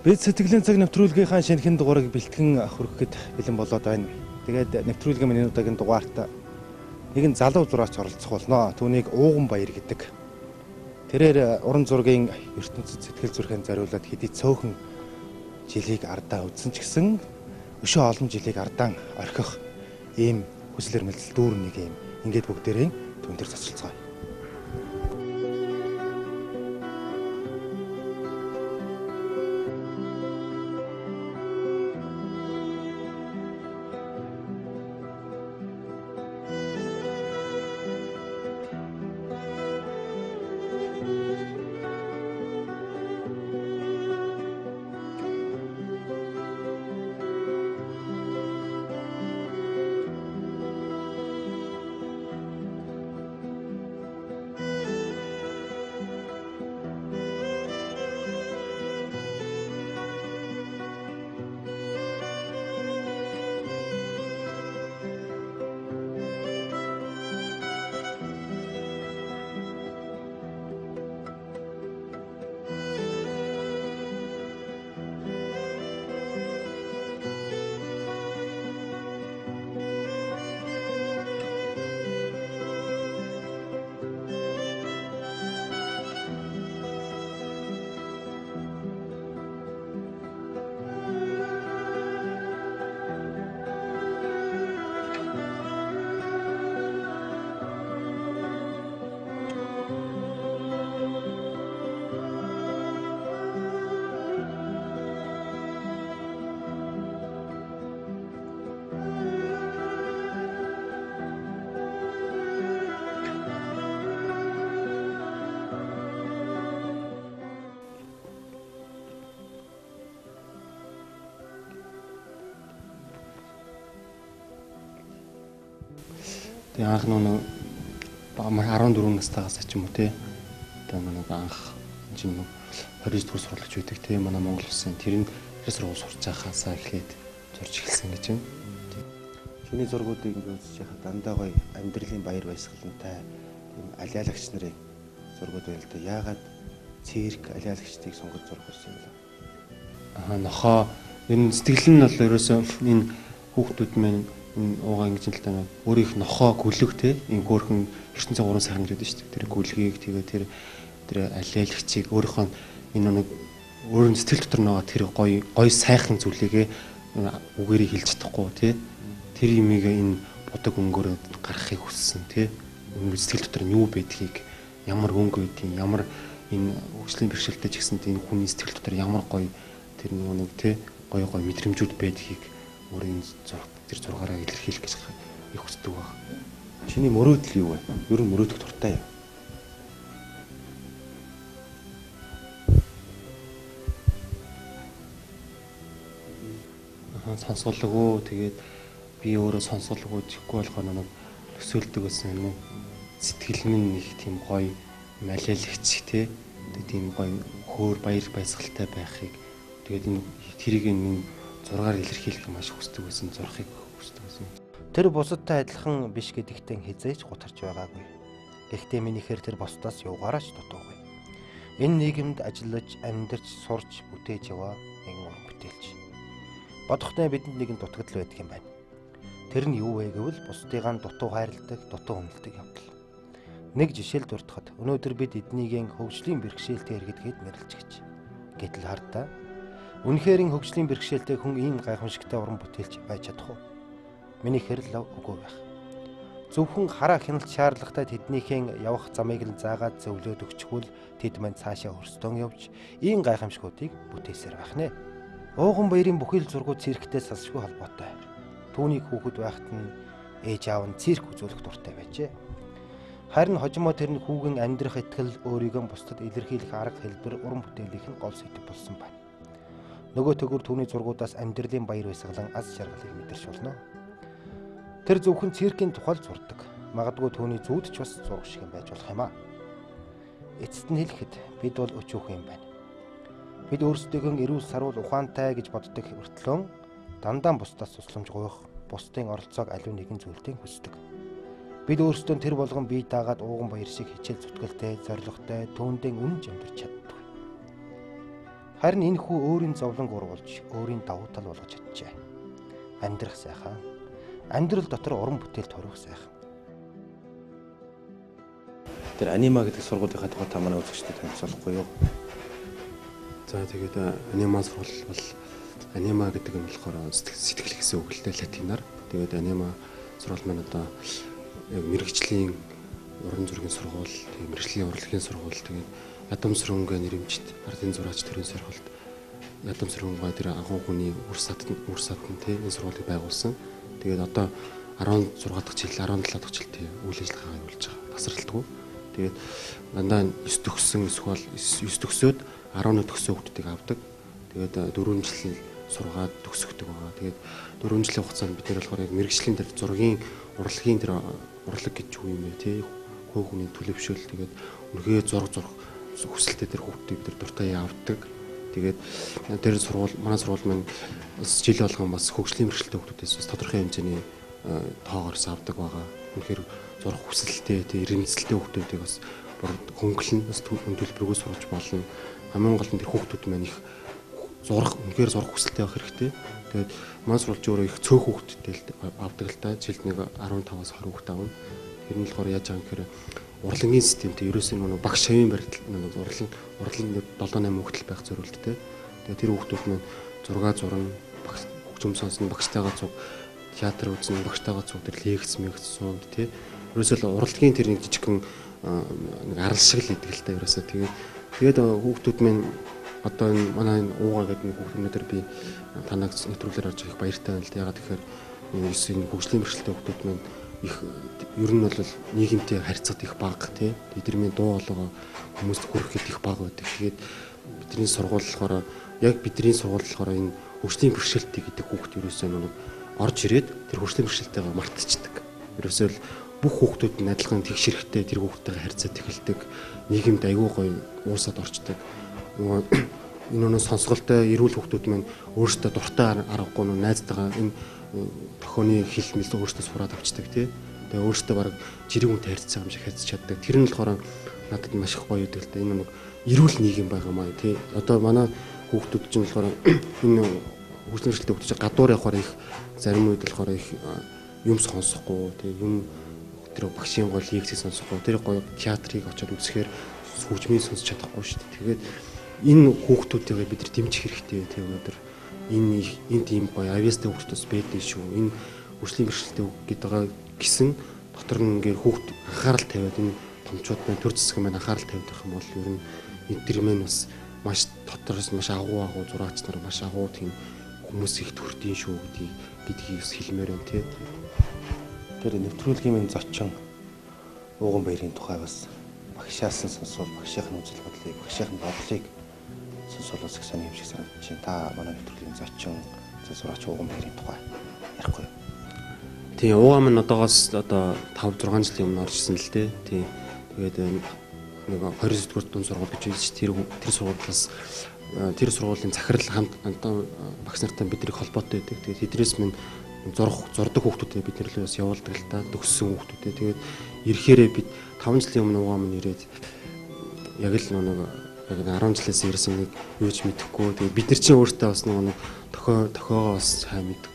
Бид сэтгэлийн цаг нэвтрүүлгийнхаа шинэхэн дугаарыг бэлтгэн хүргэхэд бэлэн болоод байна. Тэгээд нэвтрүүлгийн миний удаагийн дугаарт нэгэн залуу зураач оролцох болно. Түүнийг Ууган Баяр гэдэг. Тэрээр уран зургийн ертөнцид сэтгэл зүрхэн зориулаад хэдий цөөхөн жилийг ардаа үдсэн ч гэсэн өшөө олон жилийг ардаан орхих ийм хүсэл эрмэлзэл дүүр нэг юм. Ингээд бүгдээрээ түүн дээр цацалцгаая. Тэгээ анх нөгөө 14 настайгаас ч юм уу те. Тэгээ нөгөө анх чинь 29 дугаар сурлагч байдаг те. Манай Монгол улсын тэрний сургууль сурч байхаасаа эхлээд зурж эхэлсэн гэж байна. Чиний зургуудыг үзэж байхад дандаа гоё амьдралын баяр баясгалантай тийм алиалагч нарын зургууд байл та. Яагаад цирк алиалагчдыг сонгож зурх болсон юм бэ? Нохоо энэ сэтгэл нь бол ерөөсөө энэ хүүхдүүд маань энэ уугаа ингэж л тань өөрийнх нохоо гүлэг те энэ хөөрхөн ертөнцийн гурван сайхан гэдэг шүү дээ. Тэр гүлгийг тэгээ тэр алиалагчийг өөрийнхөө энэ нэг өөрийн сэтгэл дотор байгаа тэр гоё сайхан зүйлээгээ үгээрээ хэлж чадахгүй те тэр имийг энэ бодог өнгөөрөө гаргахыг хүссэн те өнгө сэтгэл дотор нь юу байдгийг ямар өнгө байдгийг ямар энэ хөгжлийн бэрхшээлтэй ч гэсэн энэ хүний сэтгэл дотор ямар гоё тэр нэг те гоё мэдрэмжүүд байдгийг өөрийн тэр зургаараа илэрхийлэх гэж их хүсдэг баг. Чиний мөрөөдөл юу вэ? Ер нь мөрөөдөх дуртай юу? Сонсголгүй тэгээд би өөрөө сонсголгүй чихгүй болохоор нэг төсөөлдөг гэсэн юм. Сэтгэл минь их тийм гоё малиалагч те тийм гоё хөөр баяр баясгалтай байхыг тэгээд энэ тэрийг энэ зургаар илэрхийлэх маш хүсдэг байсан, зурхыг хүсдэг байсан. Тэр бусадтай адилхан биш гэдэгтээ хязгаарч гутарч байгаагүй. Гэхдээ минийхээр тэр бусдаас юугаараач дутуугүй. Энэ нийгэмд ажиллаж, амьдарч, сурч, бүтээж яваа нэгэн уран бүтээлч. Бодохтой бидэнд нэгэн дутагдал байдаг юм байна. Тэр нь юу вэ гэвэл бусдыгаа дутуу хайрладаг, дутуу үнэлдэг явдал. Нэг жишээл дурдахад өнөөдөр бид эднийгийн хөгжлийн бэрхшээлтэй иргэдгээд нэрлэж гэж. Гэтэл хардаа үнэхээр хөгжлийн бэрхшээлтэй хүн ийм гайхамшигтай уран бүтээлч байж чадах уу? Минийхээр л үгүй байх. Зөвхөн хараа хяналт шаардлагатай тэднийхэн явах замыг л заагаад зөвлөд өгчихвөл тэд мань цаашаа өрстөн явж ийм гайхамшгуудыг бүтээсээр байх нэ. Ууган Баярын бүхэл зургууд цирктэй салшгүй холбоотой. Түүнийг хүүхэд байхад нь ээж аав нь цирк үзүүлэх дуртай байжээ. Харин хожимоо тэр нь хүүгэн амьдрах итгэл өөрийгөө бусдад илэрхийлэх арга хэлбэр уран бүтээлийнх нь гол сэдэв болсон байна. Нөгөө төгөр түүний зургуудаас амьдралын баяр баясгалан аз жаргалыг мэдэрч болно. Тэр зөвхөн циркийн тухай зурдаг. Магадгүй түүний зүүд ч бас зураг шиг юм байж болох юм аа. Эцэст нь хэлэхэд бид бол өчүүхэн юм байна. Бид өөрсдөө эрүүл сарвал ухаантай гэж боддог хүртлэн дандаа бусдаас тусламж гуйх, бусдын оролцоог аливаа нэгэн зүйлтэй хүсдэг. Бид өөрсдөө тэр болгон бие даагаад Ууган Баяр шиг хичээл зүтгэлтэй, зоригтой, түүндээ үнэн амьдарч чаддаг. Харин энэ хүү өөрийн зовлон ургуулж, өөрийн давуу тал болгож чаджээ. Амьдрах сайхан. Амьдрал дотор уран бүтээл төрөх сайхан. Тэр анима гэдэг сургуулийнхаа тухай та манай үзэгчдэд танилцуулахгүй юу? За тэгээд анима сургууль бол анима гэдэг нь болохоор сэтгэл гэсэн үг л дээ латинаар. Тэгээд анима сургууль маань одоо мэрэгжлийн уран зургийн сургууль, тэгээд мэрэгжлийн урлагийн сургууль, тэгээд ядам сүрэнгээ нэрэмжит ардын зураач төрийн сургуульд ядам сүрэнгээ тэр агуу хүний үр садны энэ сургуулийг байгуулсан. Тэгээд одоо 16 дахь жил, 17 дахь жилд үйл ажиллагаа явуулж байгаа. Тасралтгүй. Тэгээд дандаа 9 төгссөн эсвэл 9 төгсөөд 11 төгссөн хүүхдүүдийг авдаг. Тэгээд 4 жил сургаад төгсгдөг байгаа. Тэгээд 4 жилийн хугацаанд бид нэр болохоор яг мэрэгжлийн тэр зургийн урлагийн тэр урлаг гэж юу юм бэ тий? Хөө хүний төлөвшөл тэгээд үнэхээр зураг хүсэлтэй тэр хүүхдүүдийг бид дуртай явдаг. Тэгээд тэр сургууль манай сургууль маань жил болгон бас хөгжлийн мэрэгчлээ хүүхдүүдээс бас тодорхой хэмжээний тоогоор авдаг байгаа. Үнэхээр зурх хүсэлтэй, эрдэмтэлтэй хүүхдүүдийг бас хөнгөлн бас төлбөргөө сурч болно. Хамгийн гол нь тэр хүүхдүүд маань их үнэхээр зурх хүсэлтэй байх хэрэгтэй. Тэгээд манай сурвалж өөрөө их цөөх хүүхдүүдтэй авдаг л та. Жилд нэг 15-аас 20 хүүхд авна. Тэр нь болохоор яаж байгаа юм гэхээр урлагийн системтэй ерөөсөө нэг багш шавийн барилдал нэг урлын 7-8 хүүхдэл байх зорилттой. Тэгээд тэр хүүхдүүд маань зураг зурна, багш хөгжим сонсно, багштайгаа цуг театр үзэн, багштайгаа цуг тэр лекц суунд тий. Ерөөсөө урлагийн тэр нэг жижигхэн нэг арал шиг л идэг л та ерөөсөө. Тэгээд хүүхдүүд маань одоо энэ манай уугаа гэдэг нэг хүүхд өнөдөр би танаг нэвтрүүлгээр орж их баяртай байна л да. Ягаад тэгэхээр энэ хөгжлийн бэрхшээлтэй хүүхдүүд маань их ер нь бол нийгэмтэй харьцаад их бага тий. Эдгэрийн дуу хоолойгоо хүмүүст хүрэхэд их бага байдаг. Тэгээд бидний сургууль болохоор яг бидний сургууль болохоор энэ хөгжлийн бэрхшээлтэй гэдэг хүүхд ерөөсөө нэг орж ирээд тэр хөгжлийн бэрхшээлтэйгээ мартчихдаг. Ерөөсөө л бүх хүүхдүүд нь адилхан тэгш хэрэгтэй тэр хүүхдтэйгээ харьцаад эхэлдэг. Нийгэмд аягүй гоё уусаад орчдөг. Энэ сонсголтой эрүүл хүүхдүүд маань өөрсдөө дуртай аргагүй найзтайгаа энэ тохионы хэлмэл өөрсдөө сураад авчдаг тий. Тэгээ өөрсдөө баг жирийн хүнтэй харьцаж байгаа юм шиг харьцаж чаддаг. Тэр нь болохоор надад маш их гоё өгдөг л дээ. Энэ нэг эрүүл нийгэм байгаамаа тий. Одоо манай хүүхдүүд чинь болохоор энэ хөгжлийн бэрхшээлтэй хүүхдүүд гадуур явахаар их зарим үед болохоор их юм сонсохгүй тий. Юм тэр багшийн гол лекцийг сонсохгүй. Тэр гоё театрыг очиод үзэхээр хөгжмийг сонсч чадахгүй шүү дээ. Тэгээд энэ хүүхдүүдтэйгээ бид нар дэмжих хэрэгтэй тий. Өнөөдөр энэ тийм гоё авьяастай хүүхдүүдс байдаг шүү. Энэ хөгжлийн бэрхшээлтэй гэдэг байгаа гэсэн дотор нь ингээ хүүхд анхаарал тавиад энэ томчууд маань төр зэсэг маань анхаарал тавьдаг юм бол ер нь эдгэр маань бас маш дотороос маш агуу зураач нар маш агуу тийм хүмүүс их төрдийн шүү гэдгийг бас хэлмээр байна тий. Тэр нэвтрүүлгийн минь зочин ууган баярын тухай бас багшаас нь сонсвол багшийн үзэл бодлыг, багшийн бодлыг сонсвол их сони юм шиг санагдаж байна. Та манай нэвтрүүлгийн зочин зураач ууган баярын тухай ярихгүй юу? Тийм уугаа минь одоогоос 5-6 жилийн өмнө орж ирсэн л дээ. Тийм. Тэгээд нэг 29 дугаар дунд сургууль гэж үзэж тэр сургуулийн захирал хамт багш нартай бидний холбоотой байдаг. Тэгээд тэдрээс минь зурдаг хүүхдүүдээ бид нэрлээ бас явуулдаг л та төгссөн хүүхдүүдээ. Тэгээд ирэхээрээ бид 5 жилийн өмнө уугаа минь ирээд яг л нэг 10 жилээс ирсэн нэг юу ч мэдэхгүй. Тэгээд бид нар чинь өөртөө бас нэг тохиогоо бас сайн мэд